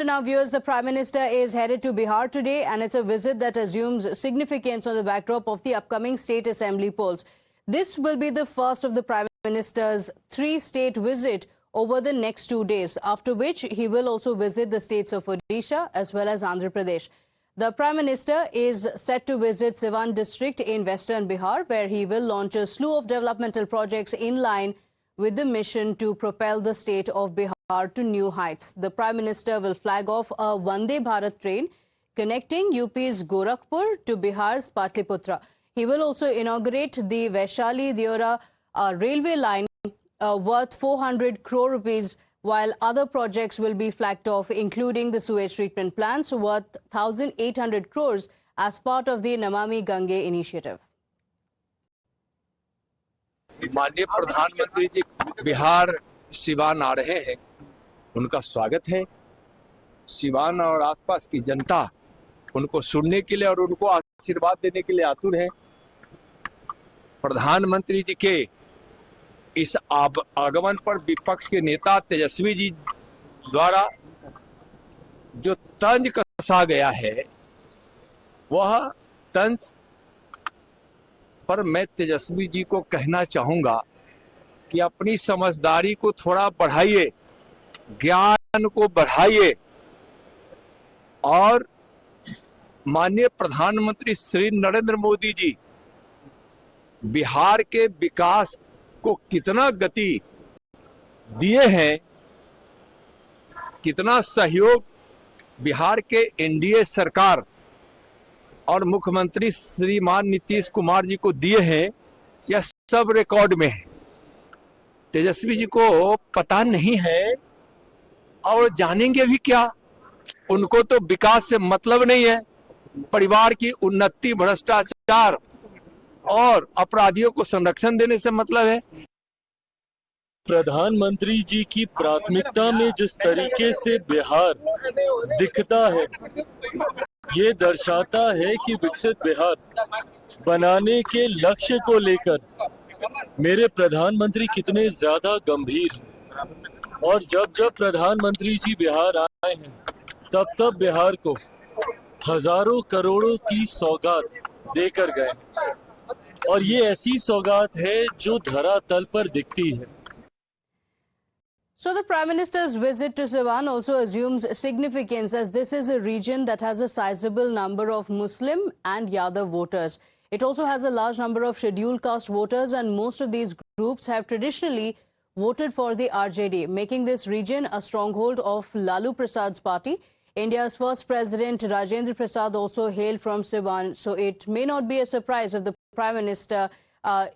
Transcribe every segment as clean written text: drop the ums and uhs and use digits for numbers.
Now, viewers, the Prime Minister is headed to Bihar today, and it's a visit that assumes significance on the backdrop of the upcoming state assembly polls. This will be the first of the Prime Minister's three-state visit over the next 2 days, after which he will also visit the states of Odisha as well as Andhra Pradesh. The Prime Minister is set to visit Siwan district in western Bihar, where he will launch a slew of developmental projects in line with the mission to propel the state of Bihar to new heights. The Prime Minister will flag off a Vande Bharat train connecting UP's Gorakhpur to Bihar's Patliputra. He will also inaugurate the Vaishali-Deora railway line worth 400 crore rupees, while other projects will be flagged off, including the sewage treatment plants worth 1,800 crores as part of the Namami Gange initiative. माननीय प्रधानमंत्री जी बिहार सिवान आ रहे हैं, उनका स्वागत है। सिवान और आसपास की जनता उनको सुनने के लिए और उनको आशीर्वाद देने के लिए आतुर है। प्रधानमंत्री जी के इस आगमन पर विपक्ष के नेता तेजस्वी जी द्वारा जो तंज कसा गया है, वह तंज पर मैं तेजस्वी जी को कहना चाहूंगा कि अपनी समझदारी को थोड़ा बढ़ाइए, ज्ञान को बढ़ाइए और माननीय प्रधानमंत्री श्री नरेंद्र मोदी जी बिहार के विकास को कितना गति दिए हैं, कितना सहयोग बिहार के एनडीए सरकार और मुख्यमंत्री श्रीमान नीतीश कुमार जी को दिए हैं, यह सब रिकॉर्ड में है। तेजस्वी जी को पता नहीं है और जानेंगे भी क्या। उनको तो विकास से मतलब नहीं है, परिवार की उन्नति, भ्रष्टाचार और अपराधियों को संरक्षण देने से मतलब है। प्रधानमंत्री जी की प्राथमिकता में जिस तरीके से बिहार दिखता है, ये दर्शाता है कि विकसित बिहार बनाने के लक्ष्य को लेकर मेरे प्रधानमंत्री कितने ज्यादा गंभीर हैं। और जब जब प्रधानमंत्री जी बिहार आए हैं, तब तब बिहार को हजारों करोड़ों की सौगात देकर गए, और ये ऐसी सौगात है जो धरातल पर दिखती है। So the Prime Minister's visit to Siwan also assumes significance, as this is a region that has a sizable number of Muslim and Yadav voters. It also has a large number of scheduled caste voters, and most of these groups have traditionally voted for the RJD, making this region a stronghold of Lalu Prasad's party. India's first president, Rajendra Prasad, also hailed from Siwan, so it may not be a surprise if the Prime Minister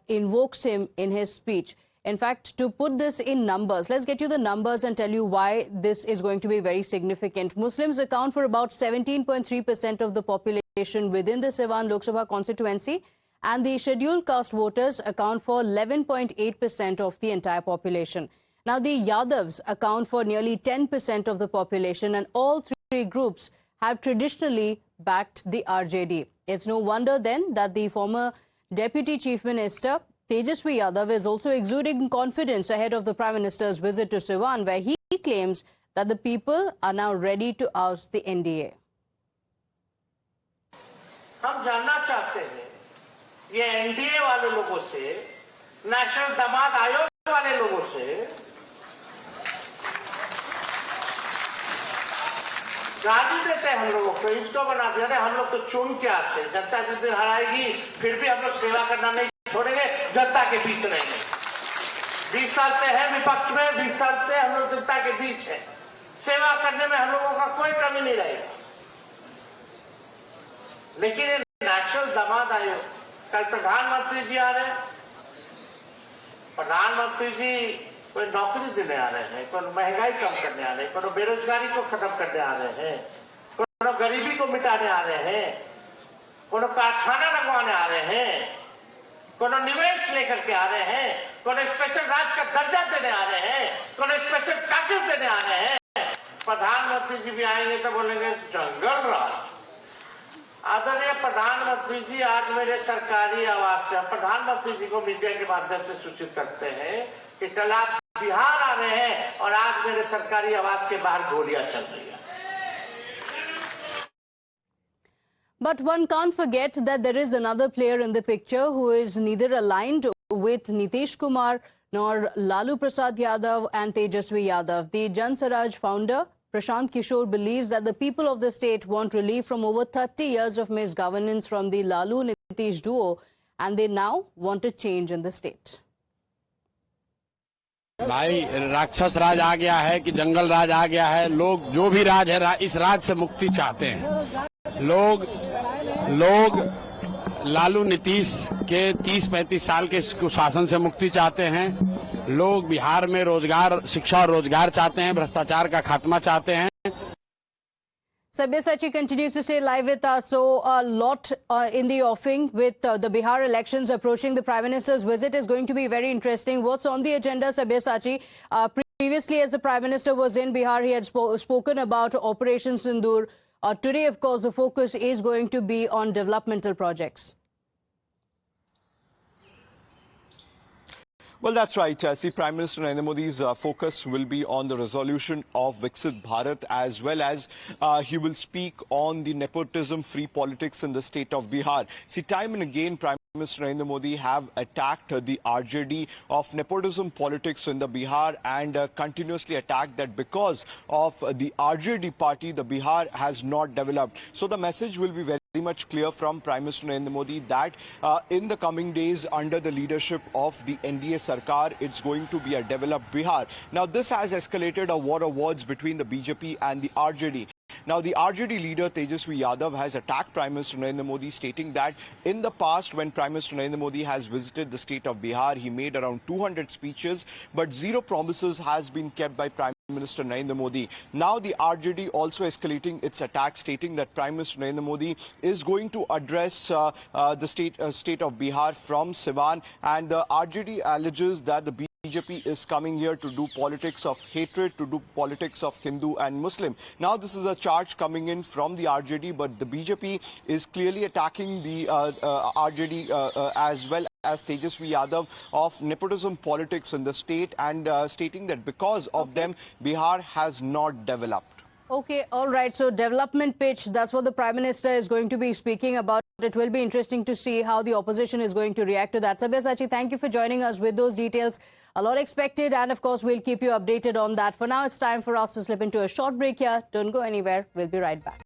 invokes him in his speech. In fact, to put this in numbers, let's get you the numbers and tell you why this is going to be very significant. Muslims account for about 17.3% of the population within the Siwan Lok Sabha constituency, and the scheduled caste voters account for 11.8% of the entire population. Now, the Yadavs account for nearly 10% of the population, and all three groups have traditionally backed the RJD. It's no wonder then that the former Deputy Chief Minister Tejasvi Yadav is also exuding confidence ahead of the Prime Minister's visit to Siwan, where he claims that the people are now ready to oust the NDA. हम जानना चाहते हैं ये NDA वाले लोगों से, national दामाद आयोग वाले लोगों से गाली देते हैं हम लोगों को, इसको बना दे रहे हम लोग तो चुन के आते हैं। जनता जिस दिन हराएगी फिर भी हम लोग सेवा करना नहीं छोड़ेंगे, जनता के बीच रहेंगे। 20 साल से है विपक्ष में, 20 साल से हम लोग जनता के बीच है। सेवा करने में हम लोगों का कोई कमी नहीं रहेगा। लेकिन ये नेशनल दामाद आयोग, कल प्रधानमंत्री जी आ रहे हैं। प्रधानमंत्री जी कोई नौकरी देने आ रहे हैं, कोई महंगाई कम करने आ रहे हैं, कोई बेरोजगारी को खत्म करने आ रहे हैं, कोई गरीबी को मिटाने आ रहे हैं, कोई कारखाना लगवाने आ रहे हैं, कोनो निवेश लेकर के आ रहे हैं, कोनो स्पेशल राज्य का दर्जा देने आ रहे हैं, कोनो स्पेशल पैकेज देने आ रहे हैं। प्रधानमंत्री जी भी आएंगे तो बोलेंगे जंगल राज। आदरणीय प्रधानमंत्री जी, आज मेरे सरकारी आवास से प्रधानमंत्री जी को मीडिया के माध्यम से सूचित करते हैं कि कल आप बिहार आ रहे हैं और आज मेरे सरकारी आवास के बाहर गोलियां चल रही है। But one can't forget that there is another player in the picture who is neither aligned with Nitish Kumar nor Lalu Prasad Yadav and Tejaswi Yadav. The Jan Swaraj founder, Prashant Kishore, believes that the people of the state want relief from over 30 years of misgovernance from the Lalu-Nitish duo, and they now want a change in the state. भाई राक्षस राज आ गया है कि जंगल राज आ गया है। लोग जो भी राज है इस राज से मुक्ति चाहते हैं। लोग लालू नीतीश के 30-35 साल के शासन से मुक्ति चाहते हैं। लोग बिहार में रोजगार, शिक्षा और रोजगार चाहते हैं, भ्रष्टाचार का खात्मा चाहते हैं। Sabyasachi continues to stay live with us. So a lot in the offing with the Bihar elections approaching. The Prime Minister's visit is going to be very interesting. What's on the agenda, Sabyasachi? Previously, as the Prime Minister was in Bihar, he had spoken about Operation Sindoor. Today, of course, the focus is going to be on developmental projects. Well, that's right. See, Prime Minister Narendra Modi's focus will be on the resolution of Viksit Bharat, as well as he will speak on the nepotism-free politics in the state of Bihar. See, time and again, Prime Minister Narendra Modi have attacked the RJD of nepotism politics in the Bihar and continuously attacked that because of the RJD party, the Bihar has not developed. So the message will be very much clear from Prime Minister Narendra Modi that in the coming days under the leadership of the NDA Sarkar, it's going to be a developed Bihar. Now, this has escalated a war of words between the BJP and the RJD. Now, the RJD leader Tejaswi Yadav has attacked Prime Minister Narendra Modi, stating that in the past, when Prime Minister Narendra Modi has visited the state of Bihar, he made around 200 speeches, but zero promises has been kept by Prime Minister Narendra Modi. Now the RJD also escalating its attack, stating that Prime Minister Narendra Modi is going to address the state of Bihar from Siwan, and the RJD alleges that the BJP is coming here to do politics of hatred, to do politics of Hindu and Muslim. Now this is a charge coming in from the RJD, but the BJP is clearly attacking the RJD as well as Tejaswi Yadav of nepotism politics in the state, and stating that because of them, Bihar has not developed. Okay, all right. So development pitch, that's what the Prime Minister is going to be speaking about. It will be interesting to see how the opposition is going to react to that. Sabyasachi, thank you for joining us with those details. A lot expected, and of course, we'll keep you updated on that. For now, it's time for us to slip into a short break here. Don't go anywhere. We'll be right back.